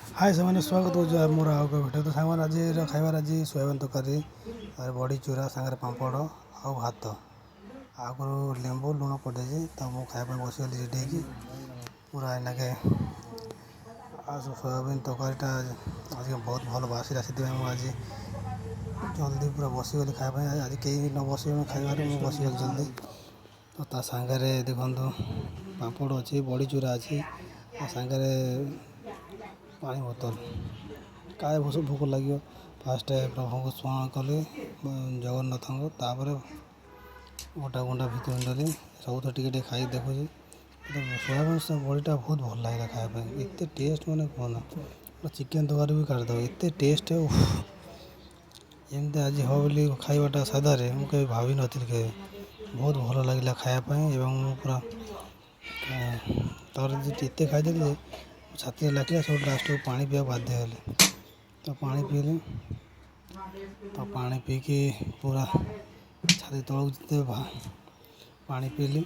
हाय से स्वागत हो मोर आउ भिडियो तो सामान आज खाइबार आज सोयाबीन तरकारी और बड़ी चूरा सागर पापड़ आ भात आगु लेंबू लुण पड़े तो मुझे खाया बसगली रेडी पूरा इनके सोयाबीन तरकारीटा आज बहुत भल बासिला से आज जल्दी पूरा बसगली खायापी आज कहीं न बस खाइबार मुझे बसगली जल्दी तो ता सांगे देखु पापड़ अच्छी बड़ी चूरा अच्छी सांगे पानी बोतल काय भोक लगे फास्ट प्रभु को स्मरण कली जगन्नाथ को तापर गोटा गुंडा भितर देली सब तो टे खाई देखुची सोयाबीन से बड़ीटा बहुत भल लगे खायापी एत टेस्ट मैंने कहना चिकेन तरकारी भी काटिदेव एत टेस्ट एमती आज हो बोली खाइबाटा साधारे मुझे भावी नी के बहुत भल लगे खायापी पूरा तर एत खाईदेली छाती लगे सब लास्ट को पानी पीवा बाध्य हेले तो पानी पीली तो पानी पीकी पूरा छाती तौक जिते पानी पीली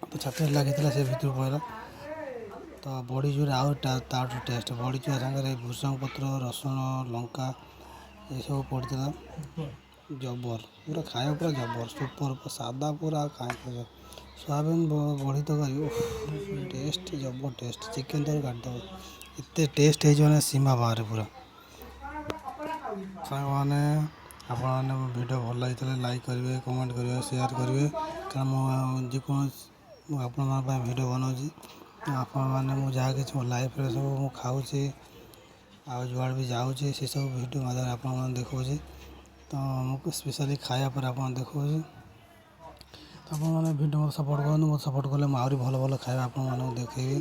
तो छाती लगी से भर पड़ा तो बड़ी चूरा आउ ताठू टेस्ट बड़ी चूरा सागर भूसंग पत्र रसुण लंका ये सब पड़ता जबर पूरा खाया पूरा जबर सुपर सादा पूरा खाए सोयाबीन बड़ी तरकारी टेस्ट जबर टेस्ट चिकेन तो काटिदेव एत टेस्ट है सीमा बाहर पूरा मैंने आपने वीडियो भल लगी लाइक करेंगे कमेंट करेंगे शेयर करेंगे कारण मुझे आपण वीडियो बनाऊँगी आपण जहाँ कि लाइफ सब खाऊँगी जुआड़ भी जाऊँगी से सब वीडियो मध्य आप देखा तो मुझे स्पेशली खाया पर आप देखा तो आपने वीडियो मत सपोर्ट करूँ मत सपोर्ट कले मुझे भल भल खाया आपको देखेबी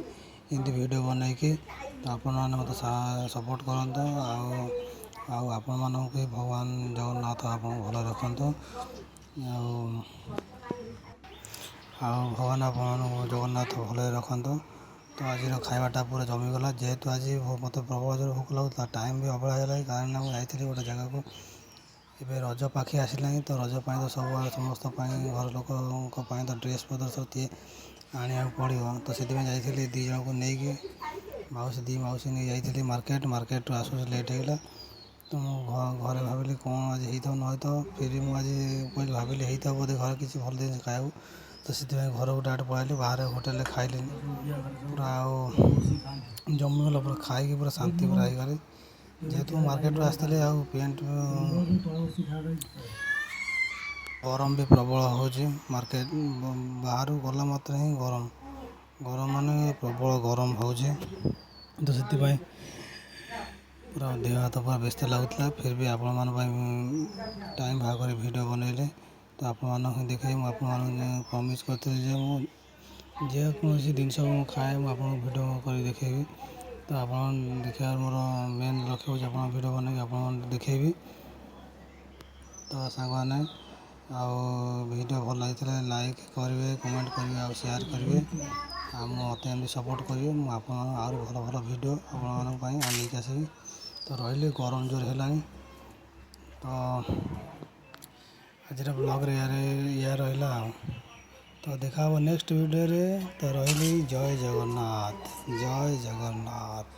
एमती वीडियो बनईकि तो आपण मत सपोर्ट करूँ आपण मानक भी भगवान जगन्नाथ आप भल रखु भगवान आप जगन्नाथ भल रखु तो आज खाइबाटा पूरा जमीगला जेहेतु आज मत प्रबल जोर भोक लगुला टाइम भी अबड़ा कारण मुझे जाइए गोटे जगह को ए रज पाखे आसला तो रज तो सब समस्त घर लोक तो ड्रेस पतर सब आने पड़ो तो से जाइए दी जन को लेकिन मौसी दी मौसी नहीं जाइए मार्केट आसूस लेट होगा तो घरे भाविली कौन आज होता न तो फिर मुझे भाविली होता बोधे घर किसी भल जिन खाया तो से घर को डायरेक्ट पलैली बाहर होटेल खाइल पूरा जमीगला पूरा खाई पूरा शांति पूरा हो जेहेतु मार्केट आसती पेंट गरम भी प्रबल हो मार्केट बाहर गला मात्र ही गरम गरम माने प्रबल गरम हो तो से पूरा देह हाथ पूरा व्यस्त लगुला फिर भी आपण टाइम बाहर कर वीडियो बनइले तो आपण देखे मुझे प्रमिश करी जेकोसी जिनस खाए मुझे वीडियो कर देखेबी तो आप देखा मोर मेन लक्ष्य हो वीडियो बनई आप देखेबी तो सांग वीडियो भल लगी लाइक करेंगे कमेंट करेंगे और शेयर करेंगे मत एम सपोर्ट करेंगे मुझे भल भल वीडियो आपण आनिक आसबि तो रही गरम जोर है तो आज ब्लॉग या रहा तो देखा नेक्स्ट वीडियो रे तो रही जय जगन्नाथ जय जगन्नाथ।